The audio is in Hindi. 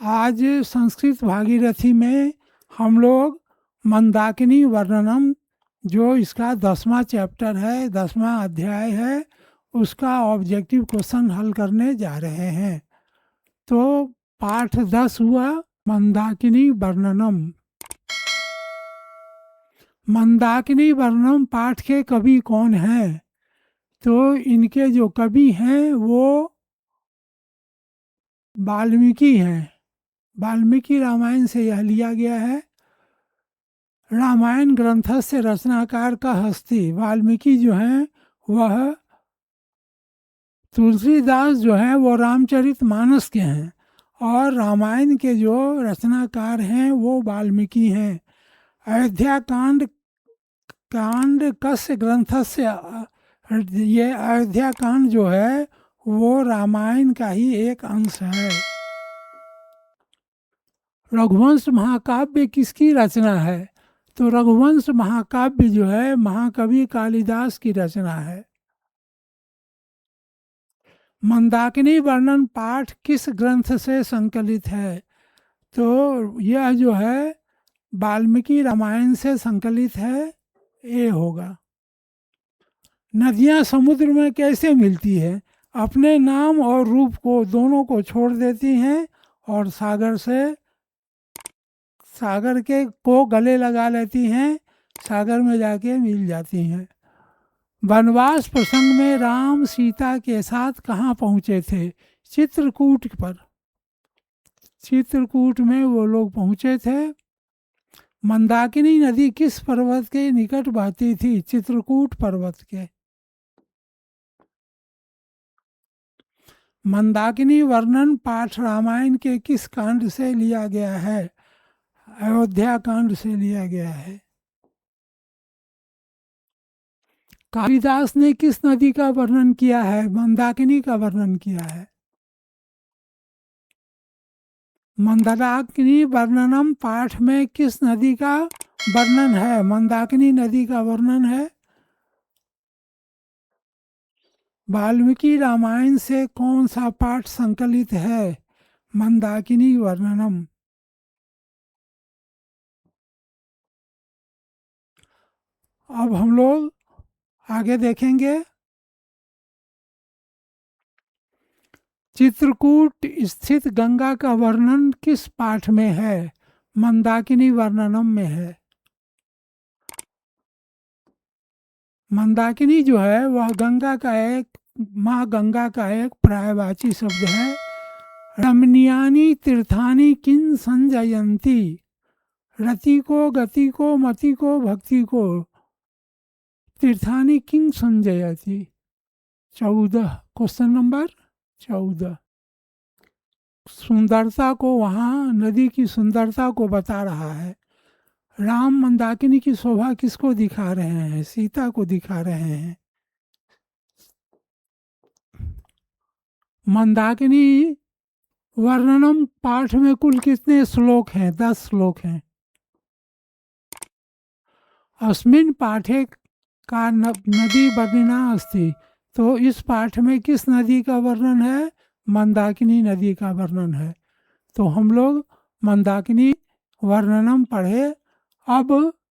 आज संस्कृत भागीरथी में हम लोग मंदाकिनी वर्णनम, जो इसका 10वां चैप्टर है, 10वां अध्याय है, उसका ऑब्जेक्टिव क्वेश्चन हल करने जा रहे हैं। तो पाठ 10 हुआ मंदाकिनी वर्णनम। मंदाकिनी वर्णनम पाठ के कवि कौन हैं? तो इनके जो कवि हैं वो वाल्मीकि हैं। वाल्मीकि रामायण से यह लिया गया है। रामायण ग्रंथ से रचनाकार का हस्ती वाल्मीकि जो हैं वह तुलसीदास जो हैं वो रामचरितमानस के हैं, और रामायण के जो रचनाकार हैं वो वाल्मीकि हैं। अयोध्या कांड कस्य ग्रंथ से ये अयोध्या कांड जो है वो रामायण का ही एक अंश है। रघुवंश महाकाव्य किसकी रचना है? तो रघुवंश महाकाव्य जो है महाकवि कालिदास की रचना है। मंदाकिनी वर्णन पाठ किस ग्रंथ से संकलित है? तो यह जो है वाल्मीकि रामायण से संकलित है, ये होगा। नदियां समुद्र में कैसे मिलती है? अपने नाम और रूप को दोनों को छोड़ देती हैं और सागर के को गले लगा लेती हैं, सागर में जाके मिल जाती हैं। वनवास प्रसंग में राम सीता के साथ कहाँ पहुँचे थे? चित्रकूट पर। चित्रकूट में वो लोग पहुँचे थे। मंदाकिनी नदी किस पर्वत के निकट बहती थी? चित्रकूट पर्वत के। मंदाकिनी वर्णन पाठ रामायण के किस कांड से लिया गया है? अयोध्या कांड से लिया गया है। कालिदास ने किस नदी का वर्णन किया है? मंदाकिनी का वर्णन किया है। मंदाकिनी वर्णनम पाठ में किस नदी का वर्णन है? मंदाकिनी नदी का वर्णन है। वाल्मीकि रामायण से कौन सा पाठ संकलित है? मंदाकिनी वर्णनम। अब हम लोग आगे देखेंगे। चित्रकूट स्थित गंगा का वर्णन किस पाठ में है? मंदाकिनी वर्णनम में है। मंदाकिनी जो है वह माँ गंगा का एक पर्यायवाची शब्द है। रमणीयानि तीर्थानि किं संजयंती, रति को, गति को, मति को, भक्ति को, तीर्थानि किं संजयती। 14, क्वेश्चन नंबर 14। सुंदरता को, वहाँ नदी की सुंदरता को बता रहा है। राम मंदाकिनी की शोभा किसको दिखा रहे हैं? सीता को दिखा रहे हैं। मंदाकिनी वर्णनम पाठ में कुल कितने श्लोक हैं? 10 श्लोक हैं। अस्मिन् पाठे का नदी वर्णना अस्ति, तो इस पाठ में किस नदी का वर्णन है? मंदाकिनी नदी का वर्णन है। तो हम लोग मंदाकिनी वर्णनम पढ़े। अब